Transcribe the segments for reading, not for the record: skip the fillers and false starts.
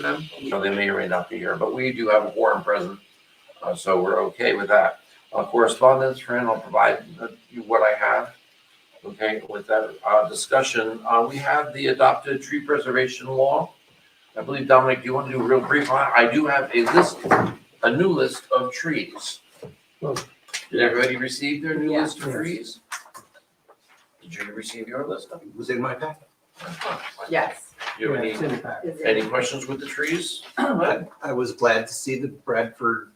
them, so they may or may not be here, but we do have a quorum present, so we're okay with that. Correspondence, Fran, I'll provide you what I have. Okay, with that discussion, we have the adopted tree preservation law. I believe, Dominic, do you want to do a real brief on it? I do have a new list of trees. Did everybody receive their new list of trees? Did you receive your list? It was in my packet. Yes. Do you have any questions with the trees? I was glad to see the Bradford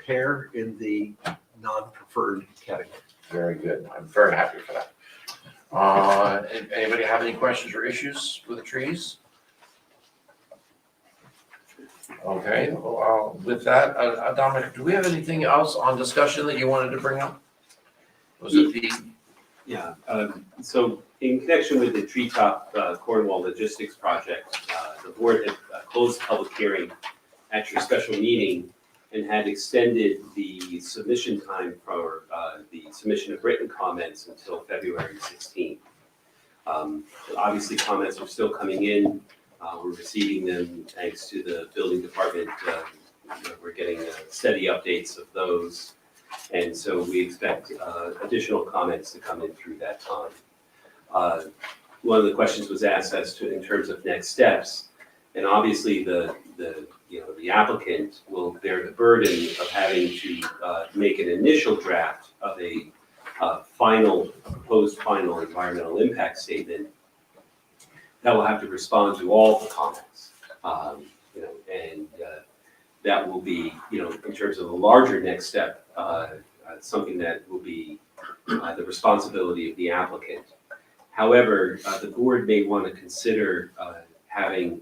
pear in the non-preferred category. Very good. I'm very happy for that. Anybody have any questions or issues with the trees? Okay, well, with that, Dominic, do we have anything else on discussion that you wanted to bring up? Was it the? Yeah, so in connection with the Treetop Cornwall Logistics Project, the board had closed the public hearing at your special meeting and had extended the submission time for the submission of written comments until February 16th. Obviously, comments are still coming in. We're receiving them thanks to the building department. We're getting steady updates of those. And so we expect additional comments to come in through that time. One of the questions was asked as to in terms of next steps, and obviously the applicant will bear the burden of having to make an initial draft of a proposed final environmental impact statement that will have to respond to all the comments. That will be, in terms of a larger next step, something that will be the responsibility of the applicant. However, the board may want to consider having,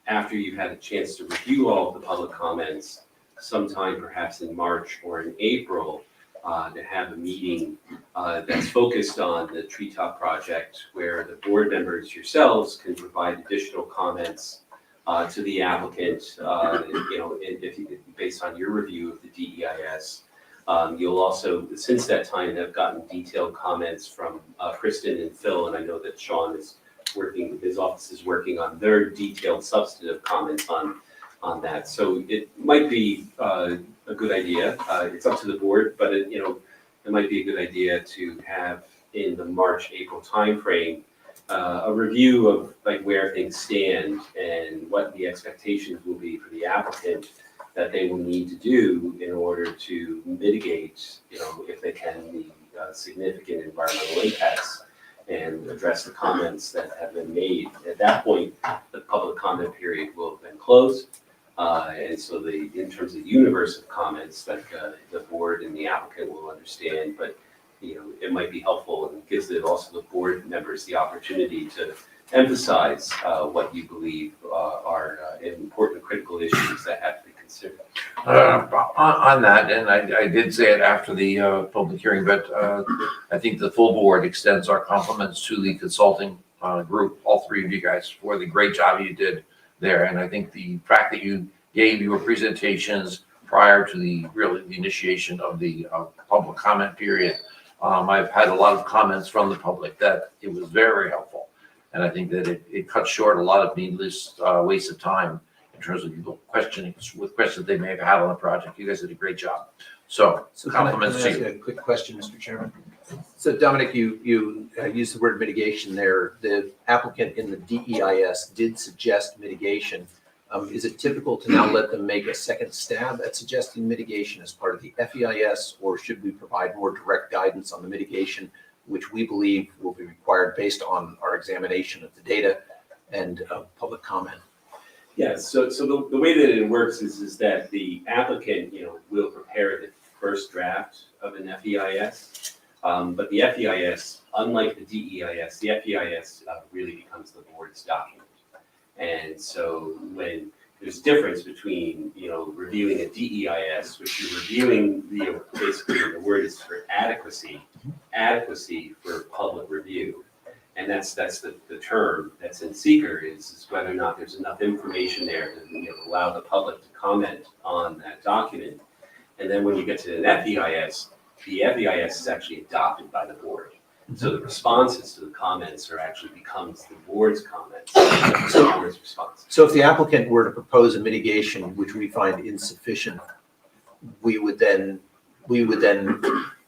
after you've had a chance to review all of the public comments, sometime perhaps in March or in April, to have a meeting that's focused on the Treetop project, where the board members yourselves can provide additional comments to the applicant, based on your review of the DEIS. You'll also, since that time, have gotten detailed comments from Kristen and Phil, and I know that Sean is working, his office is working on their detailed substantive comments on that. So it might be a good idea. It's up to the board, but it might be a good idea to have in the March-April timeframe a review of like where things stand and what the expectations will be for the applicant that they will need to do in order to mitigate, if they can, the significant environmental impacts and address the comments that have been made. At that point, the public comment period will have been closed. And so in terms of the universe of comments that the board and the applicant will understand, but it might be helpful and gives also the board members the opportunity to emphasize what you believe are important critical issues that have to be considered. On that, and I did say it after the public hearing, but I think the full board extends our compliments to the consulting group, all three of you guys, for the great job you did there. And I think the fact that you gave your presentations prior to the initiation of the public comment period, I've had a lot of comments from the public that it was very helpful. And I think that it cut short a lot of needless waste of time in terms of people questioning with questions they may have had on the project. You guys did a great job. So compliments to you. Can I ask a quick question, Mr. Chairman? So Dominic, you used the word mitigation there. The applicant in the DEIS did suggest mitigation. Is it typical to now let them make a second stab at suggesting mitigation as part of the FEIS, or should we provide more direct guidance on the mitigation, which we believe will be required based on our examination of the data and public comment? Yes, so the way that it works is that the applicant, will prepare the first draft of an FEIS, but the FEIS, unlike the DEIS, the FEIS really becomes the board's document. And so when there's difference between, reviewing a DEIS, which you're reviewing, basically the word is for adequacy for public review. And that's the term that's in seeker is whether or not there's enough information there to allow the public to comment on that document. And then when you get to an FEIS, the FEIS is actually adopted by the board. So the responses to the comments are actually becomes the board's comments, the board's response. So if the applicant were to propose a mitigation which we find insufficient, we would then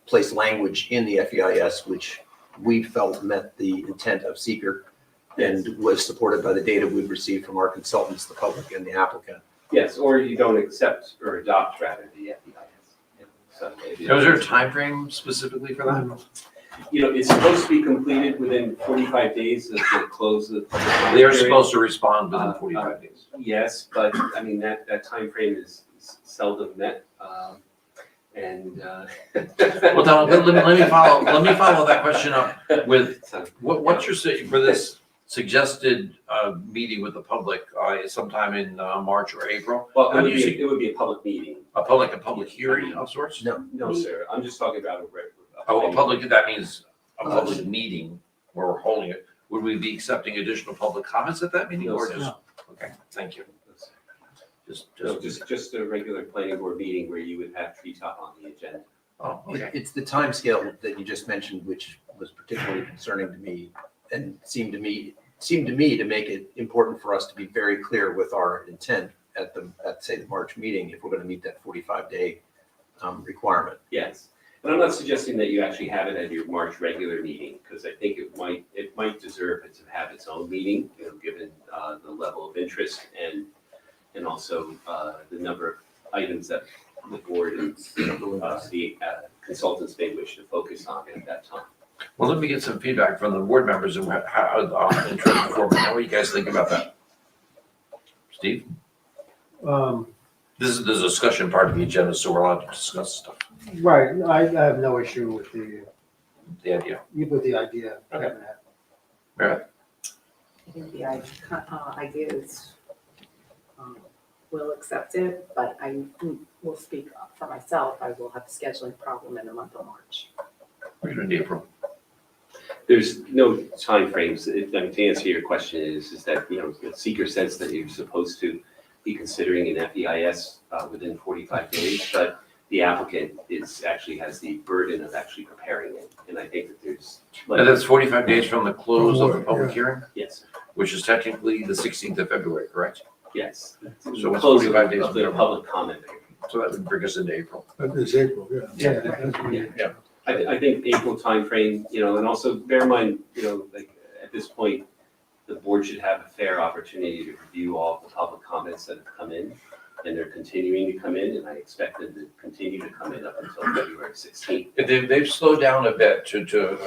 place language in the FEIS which we felt met the intent of seeker and was supported by the data we've received from our consultants, the public and the applicant. Yes, or you don't accept or adopt rather the FEIS. So maybe- Now, is there a time frame specifically for that? You know, it's supposed to be completed within 45 days of the close of the public comment They are period. supposed to respond within 45 days. Yes, but I mean, that timeframe is seldom met. Well, Tom, let me follow that question up with, what's your, for this suggested meeting with the public sometime in March or April? Well, How do you see- it would be a public meeting. A public hearing of sorts? No, sir, I'm just talking about a regular. Oh, a public, that means a public meeting where we're holding it. Would we be accepting additional public comments at that meeting No, or sir. just? Okay, thank you. No, just a regular planning board meeting where you would have treetop on the agenda. Oh, okay. It's the timescale that you just mentioned, which was particularly concerning to me and seemed to me to make it important for us to be very clear with our intent at say the March meeting, if we're going to meet that 45-day requirement. Yes, and I'm not suggesting that you actually have it at your March regular meeting, because I think it might deserve it to have its own meeting, you know, given the level of interest and also the number of items that the board and the consultants may wish to focus on at that time. Well, let me get some feedback from the board members and how, in terms of format, how do you guys think about that? Steve? This is the discussion part of the agenda, so we're allowed to discuss stuff, Right, I have no issue with the idea. the idea. of having that. Meredith? I think the idea is, will accept it, but I will speak for myself. I will have a scheduling problem in the month of March. We're doing April. There's no timeframes. To answer your question is that, you know, the seeker says that you're supposed to be considering an FEIS within 45 days, but the applicant actually has the burden of actually preparing it. And I think that there's. And that's 45 days from the close of the public Yeah. hearing, Yes, which is technically the 16th of February, correct? yes. So it's Close 45 days of the from now. public comment period. So that would bring us into April. That is April, yeah. Yeah, that's what it is. Yeah. I think April timeframe, you know, and also bear in mind, you know, like at this point, the board should have a fair opportunity to review all of the public comments that have come in, and they're continuing to come in, and I expect them to continue to come in up until February 16th. They've slowed down a bit to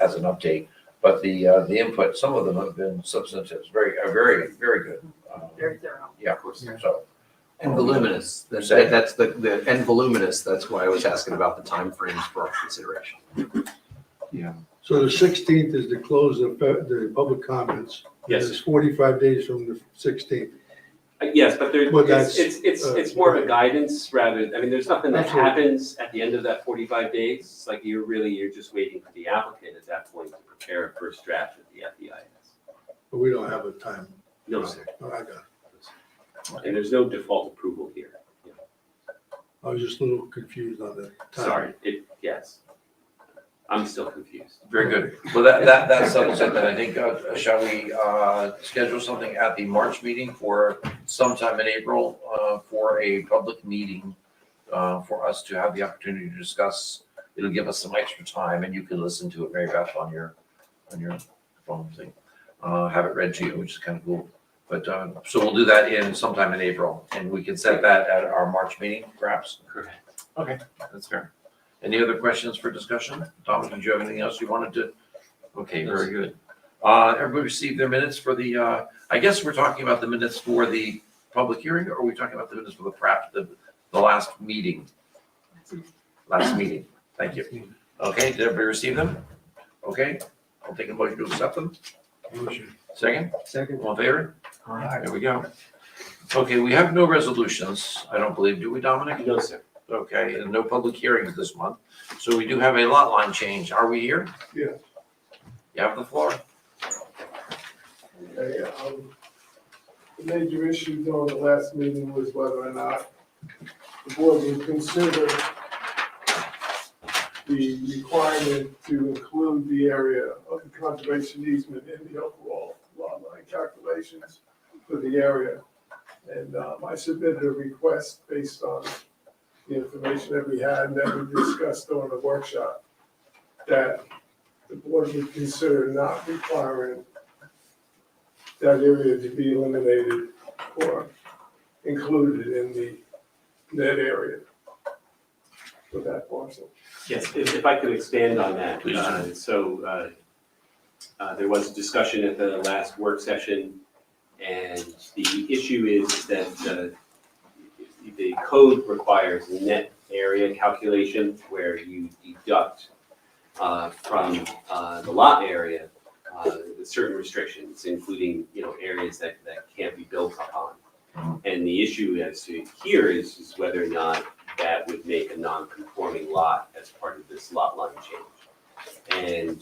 as an update, but the input, some of them have been substantive, very good. Very thorough. Yeah, of course, so. And voluminous, that's and voluminous, that's why I was asking about the timeframes for our consideration. Yeah. So the 16th is the close of the public comments. Yes. It's 45 days from the 16th. Yes, but But that's, it's more of a guidance rather, I mean, there's nothing that Absolutely. happens at the end of that 45 days. It's like you're just waiting for the applicant at that point to prepare a first draft of the FEIS. But we don't have a time. No, sir. Oh, I got it. And there's no default approval here. I was just a little confused on the time. Sorry, yes. I'm still confused. Very good. Well, that settles it then. I think, shall we schedule something at the March meeting for sometime in April for a public meeting for us to have the opportunity to discuss? It'll give us some extra time and you can listen to it, Mary Beth, on your phone thing. Have it read to you, which is kind of cool. But, so we'll do that sometime in April and we can set that at our March meeting, perhaps. Correct. Okay, that's fair. Any other questions for discussion? Dominic, did you have anything else you wanted to? Okay, very good. Everybody received their minutes for the, I guess we're talking about the minutes for the public hearing, or are we talking about the minutes for the last meeting? Last meeting, thank you. Okay, did everybody receive them? Okay, I'll take a motion to accept them. Motion. Second, Second. all in favor? All right. There we go. Okay, we have no resolutions, I don't believe, do we, Dominic? No, sir. Okay, and no public hearings this month. So we do have a lot line change. Are we here? Yeah. You have the floor. Okay, the major issue during the last meeting was whether or not the board would consider the requirement to include the area of the conservation easement in the overall lot line calculations for the area. And I submitted a request based on the information that we had and that we discussed during the workshop, that the board would consider not requiring that area to be eliminated or included in the net area for that parcel. Yes, if I could expand on that. Please do. There was a discussion at the last work session, and the issue is that the code requires a net area calculation where you deduct from the lot area certain restrictions, including, areas that can't be built upon. And the issue as to here is whether or not that would make a non-conforming lot as part of this lot line change. And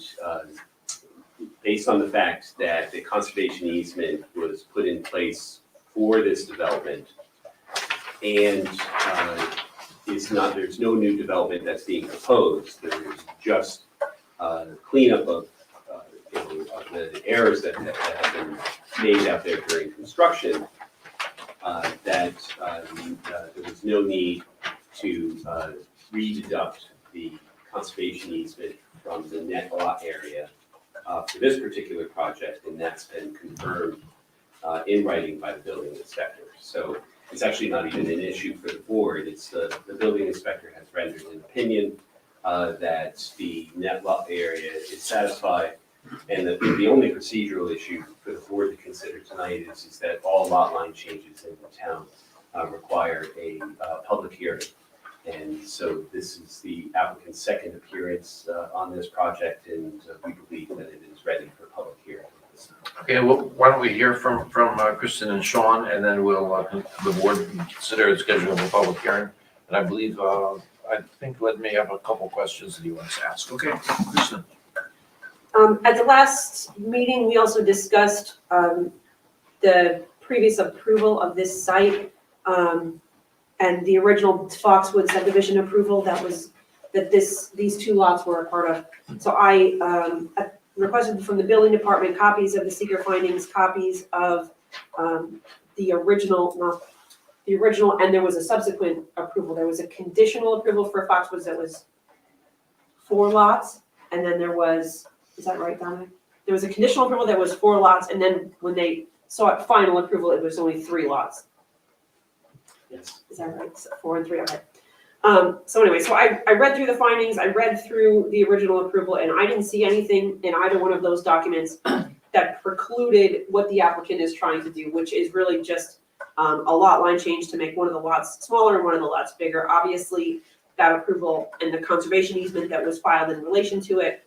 based on the fact that the conservation easement was put in place for this development, and there's no new development that's being proposed, there's just cleanup of the errors that have been made out there during construction, that there was no need to rededuct the conservation easement from the net lot area for this particular project, and that's been confirmed in writing by the building inspector. So it's actually not even an issue for the board. It's the building inspector has rendered an opinion that the net lot area is satisfied, and the only procedural issue for the board to consider tonight is that all lot line changes in the town require a public hearing. And so this is the applicant's second appearance on this project, and we believe that it is ready for public hearing. Okay, well, why don't we hear from Kristen and Sean, and then we'll, the board consider scheduling a public hearing. And I believe, I think Led may have a couple questions that he wants to ask. Okay, Kristen. At the last meeting, we also discussed the previous approval of this site and the original Foxwood subdivision approval that these two lots were a part of. So I requested from the building department copies of the seeker findings, copies of the original, and there was a subsequent approval. There was a conditional approval for Foxwoods that was 4 lots, and then there was, is that right, Dominic? There was a conditional approval that was 4 lots, and then when they sought final approval, it was only 3 lots. Yes. Is that right? 4 and 3, okay. So anyway, so I read through the findings, I read through the original approval, and I didn't see anything in either one of those documents that precluded what the applicant is trying to do, which is really just a lot line change to make one of the lots smaller and one of the lots bigger. Obviously, that approval and the conservation easement that was filed in relation to it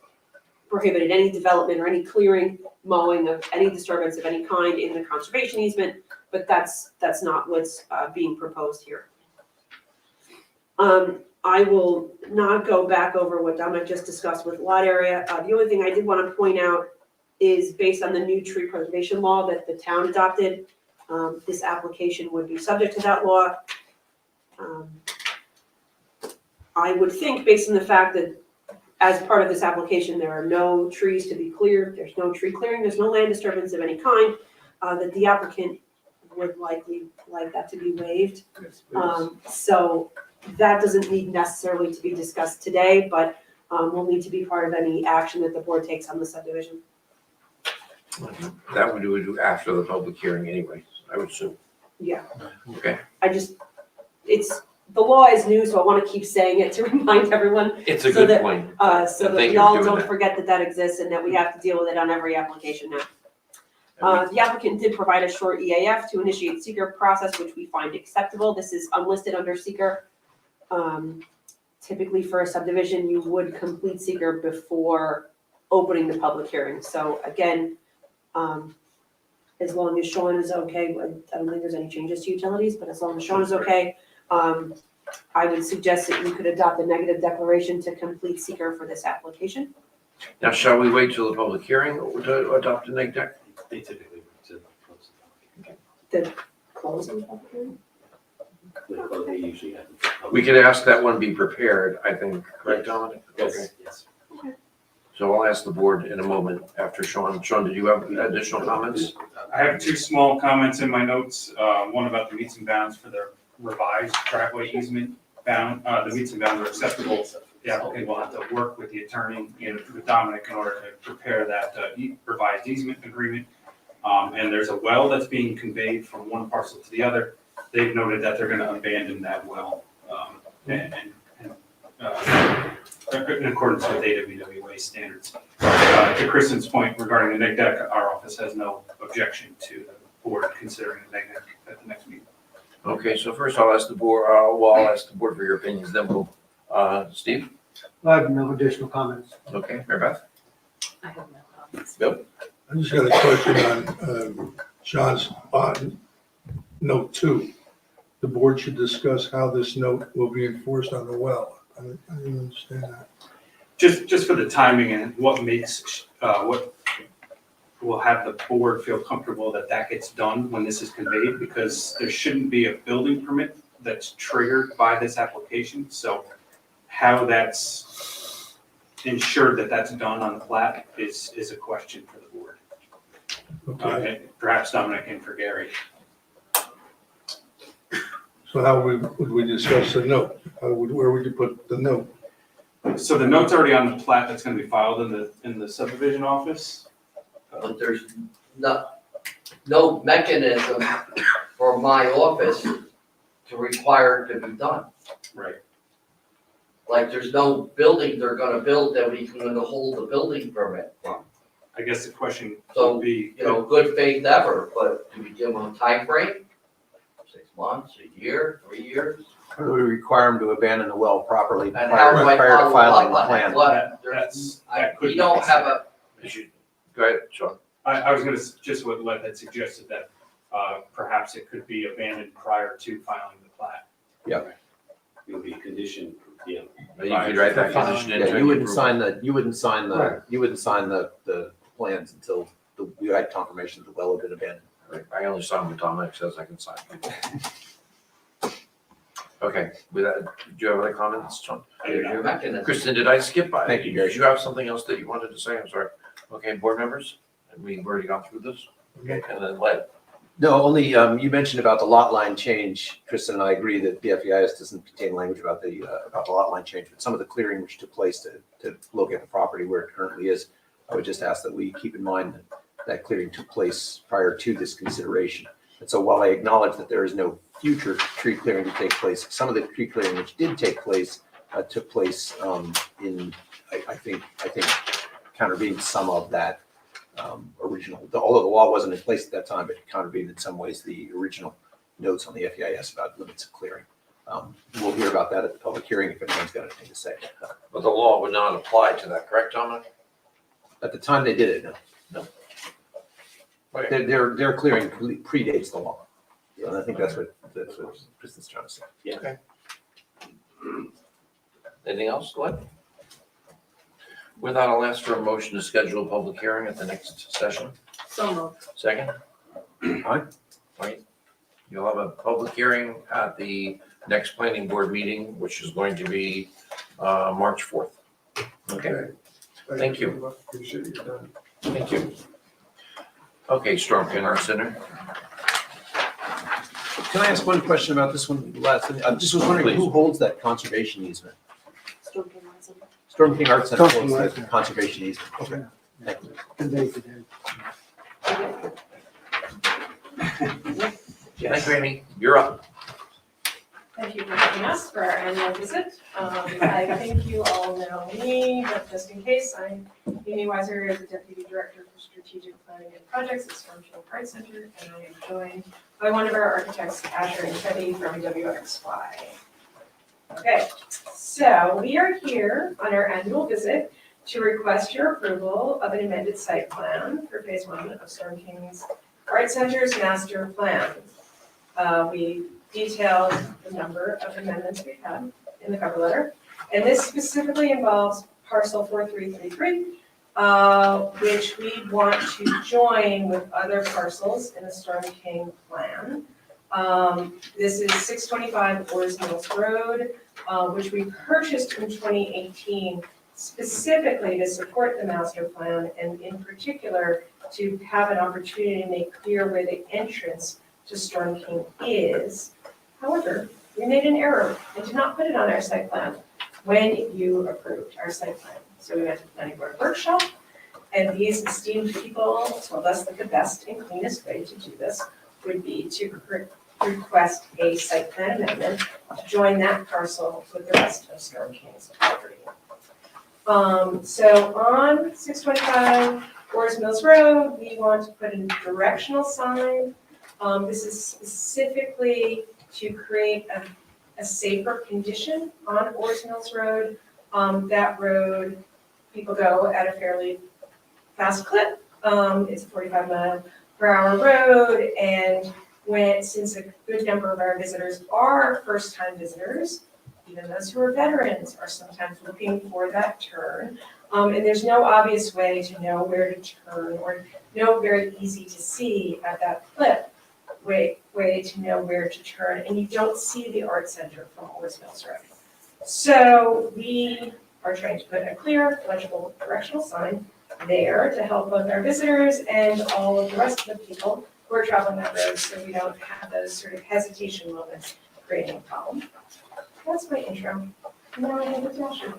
prohibited any development or any clearing, mowing of any disturbance of any kind in the conservation easement, but that's not what's being proposed here. I will not go back over what Dominic just discussed with lot area. The only thing I did want to point out is based on the new tree preservation law that the town adopted, this application would be subject to that law. I would think, based on the fact that as part of this application, there are no trees to be cleared, there's no tree clearing, there's no land disturbance of any kind, that the applicant would likely like that to be waived. So that doesn't need necessarily to be discussed today, but will need to be part of any action that the board takes on the subdivision. That we would do after the public hearing anyway, I would assume. Yeah. Okay. The law is new, so I want to keep saying it to remind everyone. It's a So good point. So that Thank we you for all doing don't that. forget that exists and that we have to deal with it on every application now. The applicant did provide a short EAF to initiate seeker process, which we find acceptable. This is unlisted under seeker. Typically for a subdivision, you would complete seeker before opening the public hearing. So again, as long as Sean is okay, I don't think there's any changes to utilities, but as long as Sean is okay, I would suggest that you could adopt a negative declaration to complete seeker for this application. Now, shall we wait till the public hearing to adopt a neg deck? They typically to close the public hearing. The closing of the public hearing? They usually have the public We could ask that one be prepared, I think, correct, Dominic? Okay. Yes, yes. So I'll ask the board in a moment after Sean. Sean, did you have additional comments? I have two small comments in my notes, one about the meets and bounds for the revised driveway easement bound, the meets and bounds are acceptable. The applicant will have to work with the attorney and with Dominic in order to prepare that revised easement agreement. And there's a well that's being conveyed from one parcel to the other. They've noted that they're gonna abandon that well, in accordance with AWWA standards. To Kristen's point regarding the neg deck, our office has no objection to the board considering the neg deck at the next meeting. Okay, so first I'll ask the board, I'll ask the board for your opinions, then we'll, Steve? I have no additional comments. Okay, Mary Beth? I have no comments. Bill? I just got a question on Sean's on note 2. The board should discuss how this note will be enforced on the well. I didn't understand that. Just for the timing and what makes, what will have the board feel comfortable that that gets done when this is conveyed, because there shouldn't be a building permit that's triggered by this application. So how that's ensured that that's done on the plat is a question for the board. Okay, And perhaps Dominic and for Gary. so how would we discuss the note? Where would you put the note? So the note's already on the plat that's gonna be filed in the subdivision office. But there's no mechanism for my office to require it to be done. Right. Like, there's no building they're gonna build that we can hold the building permit from. I guess the question So, would be, You know, good faith ever, but do we give them a time frame? 6 months, a year, 3 years? Or do we require them to abandon the well properly And how do I prior to follow filing up the on plan? it? What, that could we be don't have a, You should, go ahead, Sean. I was gonna just what Lev had suggested that perhaps it could be abandoned prior to filing the plat. It would be conditioned, you know. You could write that condition into Yeah, any you wouldn't approval. sign the, you wouldn't sign Right. the plans until you had confirmation that the well had been abandoned. Right, I only sign what Dominic says I can sign. Okay, with that, do you have other comments, Sean? there's your mechanism. Kristen, did I skip by? Thank you, Gary. Did you have something else that you wanted to say? I'm sorry. Okay, board members, we've already gone through this. Okay, and then Lev. No, only, you mentioned about the lot line change. Kristen and I agree that the FEIS doesn't contain language about the lot line change, but some of the clearing which took place to locate the property where it currently is, I would just ask that we keep in mind that that clearing took place prior to this consideration. And so while I acknowledge that there is no future tree clearing to take place, some of the tree clearing which did take place took place in, I think contravened some of that original, although the law wasn't in place at that time, but it contravened in some ways the original notes on the FEIS about limits of clearing. We'll hear about that at the public hearing if anyone's got anything to say. But the law would not apply to that, correct, Dominic? At the time they did it, no. Okay. Their clearing predates the law. And I think that's what Kristen's trying to say. Anything else, Glenn? With that, I'll ask for a motion to schedule a public hearing at the next session. So moved. Second? Aye. Right. You'll have a public hearing at the next planning board meeting, which is going to be March 4th. Okay, Thank you. very much. Appreciate your time. thank you. Okay, Storm King Center. Can I ask one question about this one last? I just was wondering who holds that conservation easement? Storm King Arts Center Storm King holds Arts that Center. conservation easement. Okay. Thank you. Conveyed to them. Thank you, Amy. You're up. Thank you for having us for our annual visit. I think you all know me, but just in case, I'm Amy Weiser, the Deputy Director for Strategic Planning and Projects at Storm King Art Center, and I am joined by one of our architects, Asher and Teddy from WXY. Okay, so we are here on our annual visit to request your approval of an amended site plan for Phase 1 of Storm King's Art Center's master plan. We detailed the number of amendments we've had in the cover letter. And this specifically involves parcel 4333, which we want to join with other parcels in the Storm King plan. This is 625 Orrs Mills Road, which we purchased in 2018 specifically to support the master plan and in particular to have an opportunity to make clear where the entrance to Storm King is. However, we made an error and did not put it on our site plan when you approved our site plan. So we went to the planning board workshop, and these esteemed people told us that the best and cleanest way to do this would be to request a site plan amendment to join that parcel with the rest of Storm King's property. So on 625 Orrs Mills Road, we want to put in a directional sign. This is specifically to create a safer condition on Orrs Mills Road. That road, people go at a fairly fast clip. It's a 45-mile-per-hour road, and since a good number of our visitors are first-time visitors, even those who are veterans are sometimes looking for that turn. And there's no obvious way to know where to turn or no very easy to see at that clip way to know where to turn, and you don't see the art center from Orrs Mills Road. So we are trying to put a clear, legible directional sign there to help both our visitors and all of the rest of the people who are traveling that road, so we don't have those sort of hesitation moments creating a problem. That's my intro. Now I have a Joshua.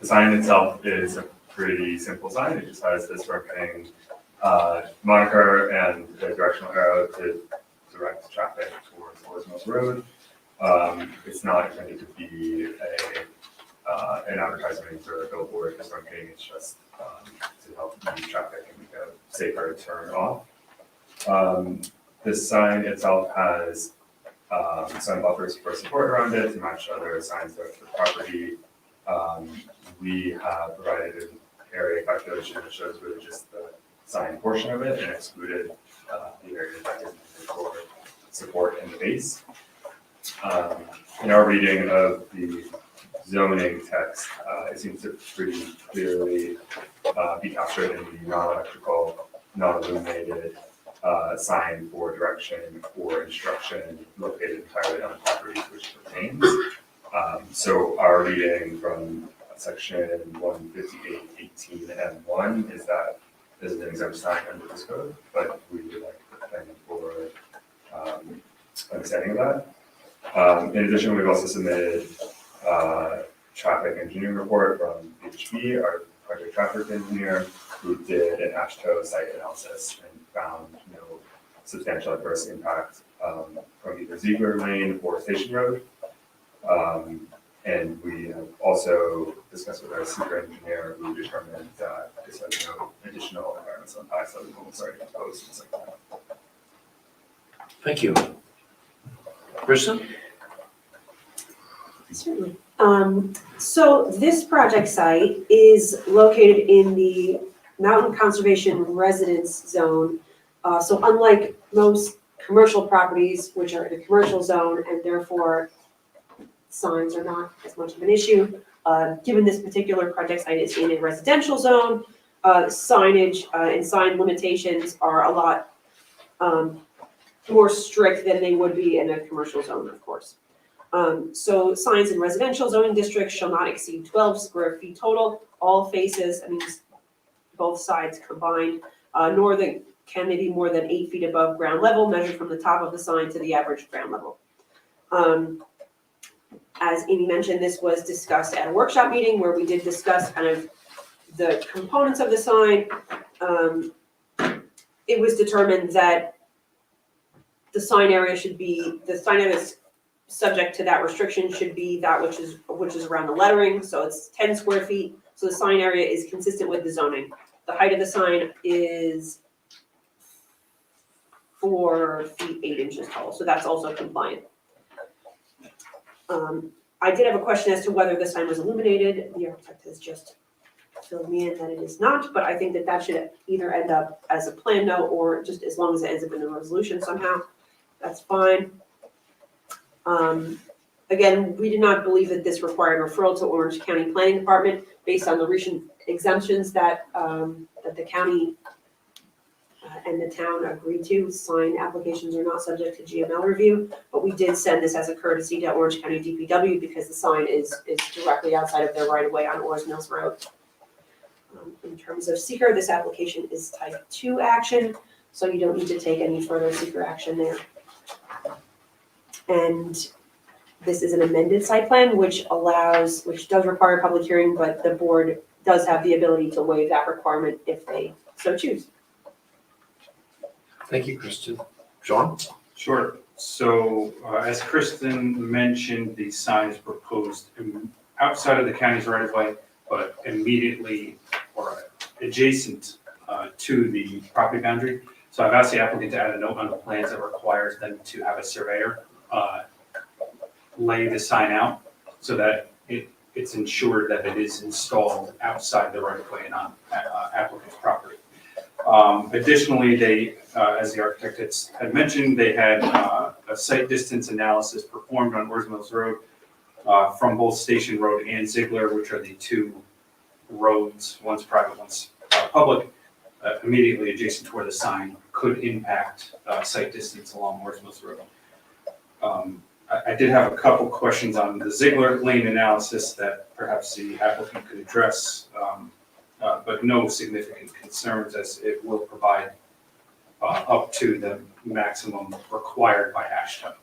The sign itself is a pretty simple sign. It just has this working moniker and a directional arrow to direct traffic towards Orrs Mills Road. It's not intended to be an advertisement or a billboard or something. It's just to help ease traffic and make a safer turn off. The sign itself has sign buffers for support around it to match other signs that are for property. We have provided an area calculation that shows really just the sign portion of it and excluded the area that is for support in the base. In our reading of the zoning text, it seems to pretty clearly be captured in the non-electrical, non-illuminated sign for direction or instruction located entirely on the property to which it pertains. So our reading from section 158.18 M1 is that this is an exempt sign under this code, but we would like the planning for understanding of that. In addition, we've also submitted traffic engineering report from HB, our project traffic engineer, who did an AASHTO site analysis and found no substantial adverse impact from either Ziegler Lane or Station Road. And we have also discussed with our secret engineer who determined that this has no additional environmental impacts that we will start to propose things like that. Thank you. Kristen? Certainly. So this project site is located in the Mountain Conservation Residence Zone. So unlike most commercial properties, which are in a commercial zone and therefore signs are not as much of an issue, given this particular project site is in a residential zone, signage and sign limitations are a lot more strict than they would be in a commercial zone, of course. So signs in residential zoning districts shall not exceed 12 square feet total, all faces, I mean, both sides combined, nor can they be more than 8 feet above ground level, measured from the top of the sign to the average ground level. As Amy mentioned, this was discussed at a workshop meeting where we did discuss kind of the components of the sign. It was determined that the sign area subject to that restriction should be that which is around the lettering, so it's 10 square feet. So the sign area is consistent with the zoning. The height of the sign is 4 feet 8 inches tall, so that's also compliant. I did have a question as to whether the sign was illuminated. The architect has just filled me in that it is not, but I think that should either end up as a plan note or just as long as it ends up in the resolution somehow, that's fine. Again, we did not believe that this required referral to Orange County Planning Department based on the recent exemptions that the county and the town agreed to. Sign applications are not subject to GML review, but we did send this as a courtesy to Orange County DPW because the sign is directly outside of their right of way on Orrs Mills Road. In terms of seeker, this application is type 2 action, so you don't need to take any further seeker action there. And this is an amended site plan, which does require a public hearing, but the board does have the ability to waive that requirement if they so choose. Thank you, Kristen. Sean? Sure. So as Kristen mentioned, the sign is proposed outside of the county's right of way, but immediately or adjacent to the property boundary. So I've asked the applicant to add a note on the plans that requires them to have a surveyor lay the sign out so that it's ensured that it is installed outside the right of way and on applicant's property. Additionally, they, as the architect had mentioned, they had a site distance analysis performed on Orrs Mills Road from both Station Road and Ziegler, which are the two roads, one's private, one's public, immediately adjacent to where the sign could impact site distance along Orrs Mills Road. I did have a couple questions on the Ziegler lane analysis that perhaps the applicant could address, but no significant concerns as it will provide up to the maximum required by ASHTO.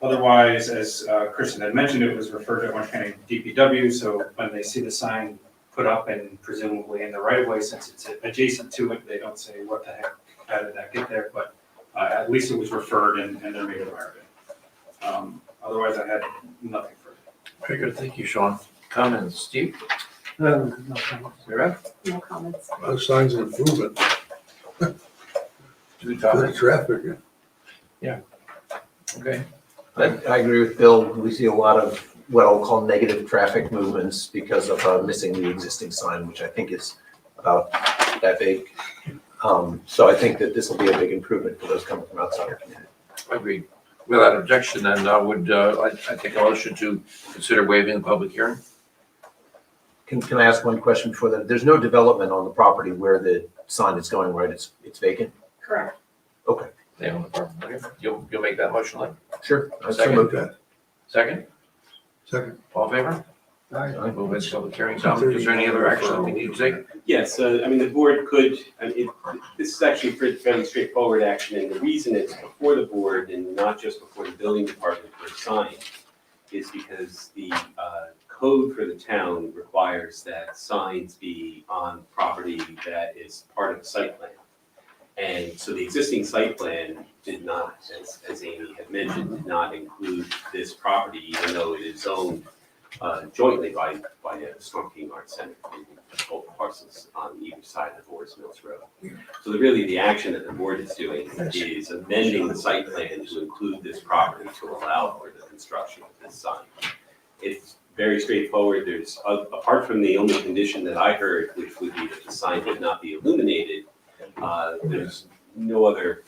Otherwise, as Kristen had mentioned, it was referred to Orange County DPW, so when they see the sign put up and presumably in the right of way, since it's adjacent to it, they don't say, what the heck, how did that get there? But at least it was referred and they're made aware of it. Otherwise, I had nothing further. Very good. Thank you, Sean. Comments? Steve? No comments. Sarah? No comments. Those signs of improvement, Two good comments? traffic. Okay. I agree with Bill. We see a lot of what I'll call negative traffic movements because of missing the existing sign, which I think is about that big. So I think that this will be a big improvement for those coming from outside our community. Agreed. Without objection, then I take a motion to consider waiving the public hearing. Can I ask one question before that? There's no development on the property where the sign is going, right? It's vacant? Correct. Okay, They own the property. Okay. You'll make that motion, then? sure. I so Second. moved. Okay, Second? second. All in favor? Aye. Move into public hearing. Tom, is there any other action that we need to take? Yes, I mean, the board could, this is actually fairly straightforward action, and the reason it's before the board and not just before the building department for a sign is because the code for the town requires that signs be on property that is part of the site plan. And so the existing site plan did not, as Amy had mentioned, did not include this property, even though it is owned jointly by the Storm King Arts Center, both parcels on either side of Orrs Mills Road. So really, the action that the board is doing is amending the site plan to include this property to allow for the construction of this sign. It's very straightforward. There's, apart from the only condition that I heard, which would be that the sign would not be illuminated, there's no other,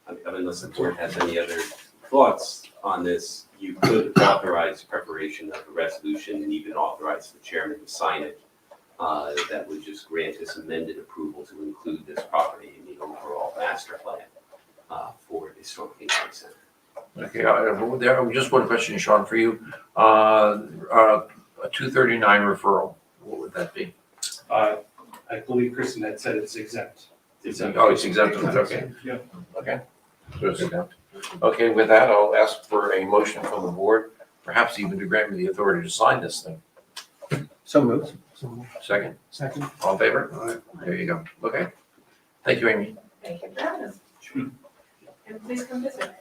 unless the board has any other thoughts on this, you could authorize preparation of a resolution and even authorize the chairman to sign it. That would just grant this amended approval to include this property in the overall master plan for the Storm King Arts Center. Okay, just one question, Sean, for you. A 239 referral, what would that be? I believe Kristen had said it's exempt. Oh, it's exempt, okay. Yeah. Okay. So it's exempt. Okay, with that, I'll ask for a motion from the board, perhaps even to grant me the authority to sign this thing. So moved. So, Second, second. all in favor? Aye. There you go. Okay. Thank you, Amy. Thank you for having us. And please come visit.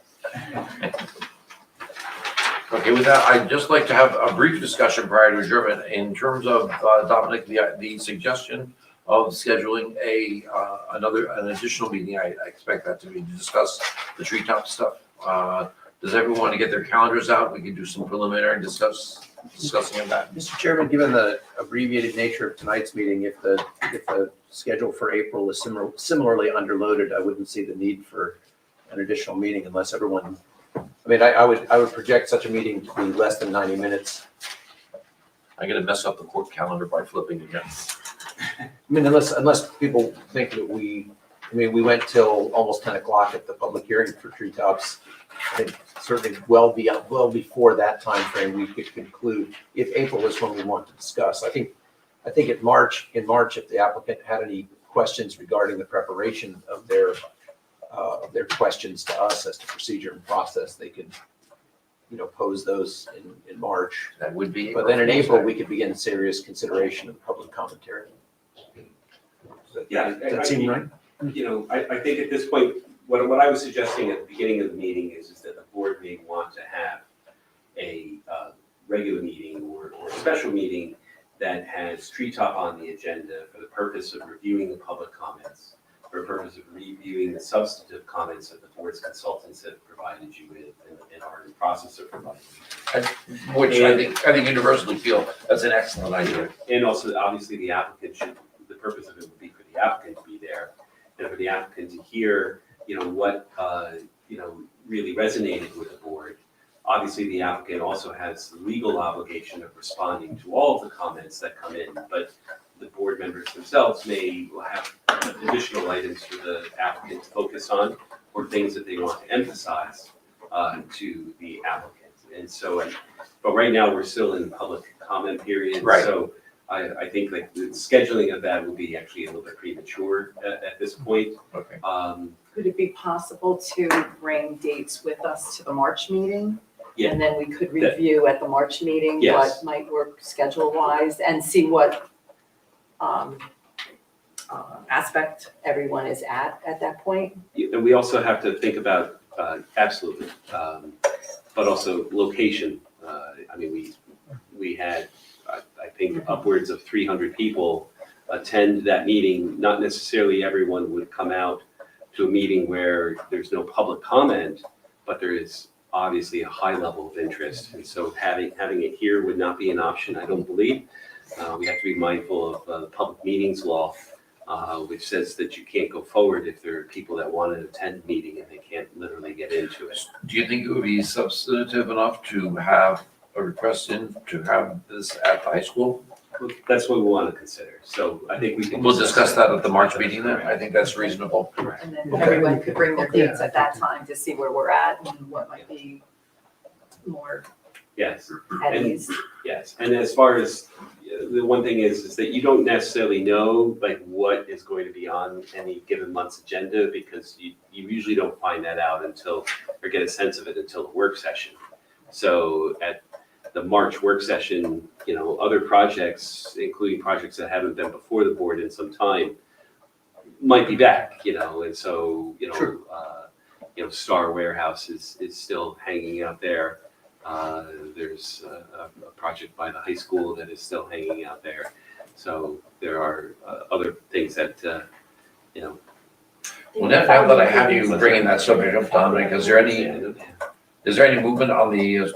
Okay, with that, I'd just like to have a brief discussion prior to adjournment in terms of, Dominic, the suggestion of scheduling an additional meeting. I expect that to be to discuss the treetop stuff. Does everyone want to get their calendars out? We can do some preliminary discussing of that. Mr. Chairman, given the abbreviated nature of tonight's meeting, if the schedule for April is similarly underloaded, I wouldn't see the need for an additional meeting unless everyone, I mean, I would project such a meeting to be less than 90 minutes. I'm gonna mess up the court calendar by flipping again. I mean, unless people think that we went till almost 10 o'clock at the public hearing for treetops. I think certainly well before that time frame, we could conclude, if April is when we want to discuss. I think in March, if the applicant had any questions regarding the preparation of their questions to us as to procedure and process, they could, pose those in March. That would be. But then in April, we could begin serious consideration of public commentary. Yeah, Does that seem right? I think at this point, what I was suggesting at the beginning of the meeting is that the board may want to have a regular meeting or a special meeting that has treetop on the agenda for the purpose of reviewing the public comments, for the purpose of reviewing the substantive comments that the board's consultants have provided you with and are in the process of providing. Which I think universally feel that's an excellent idea. And also, obviously, the purpose of it would be for the applicant to be there and for the applicant to hear, what, really resonated with the board. Obviously, the applicant also has the legal obligation of responding to all of the comments that come in, but the board members themselves may have additional items for the applicant to focus on or things that they want to emphasize to the applicant. And so, but right now, we're still in public comment period. Right. So I think like the scheduling of that will be actually a little bit premature at this point. Okay. Could it be possible to bring dates with us to the March meeting? Yeah. And then we could review at the March meeting what Yes. might work schedule-wise and see what aspect everyone is at that point. And we also have to think about, absolutely, but also location. We had, I think, upwards of 300 people attend that meeting. Not necessarily everyone would come out to a meeting where there's no public comment, but there is obviously a high level of interest. And so having it here would not be an option, I don't believe. We have to be mindful of the public meetings law, which says that you can't go forward if there are people that want to attend the meeting and they can't literally get into it. Do you think it would be substantive enough to have a request in to have this at the high school? That's what we want to consider. So I think we can. We'll discuss that at the March meeting then. I think that's reasonable. Correct. And then everyone could bring their dates at that time to see where we're at and what might be more Yes. at And- ease. Yes, and as far as, the one thing is that you don't necessarily know like what is going to be on any given month's agenda because you usually don't find that out until, or get a sense of it until the work session. So at the March work session, other projects, including projects that haven't been before the board in some time, might be back, and so, Sure. Star Warehouse is still hanging out there. There's a project by the high school that is still hanging out there. So there are other things that, Well, now that I have you bringing that subject up, Dominic, is there any movement on the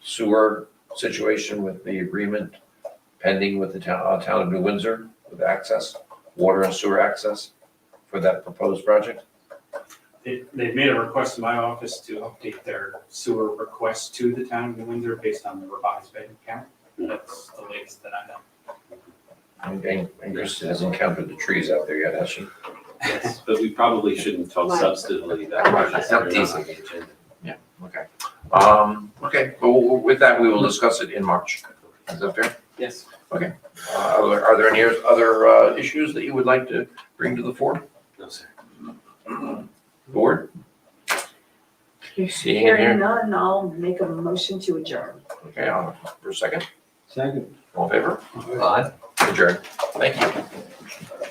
sewer situation with the agreement pending with the town of New Windsor with access, water and sewer access for that proposed project? They've made a request to my office to update their sewer request to the town of New Windsor based on the revised bank account. That's the latest that I know. Ingrid hasn't counted the trees out there yet, has she? yes, but we probably shouldn't talk Right. substantively about projects that are not That's on the agenda. Okay. Okay, well, with that, we will discuss it in March. Is that fair? Yes. Are there any other issues that you would like to bring to the fore? No, sir. Board? Seeing and Hearing hearing. none, I'll make a motion to adjourn. Okay, for a second. Second. All in favor? Aye. Adjourn. Thank you.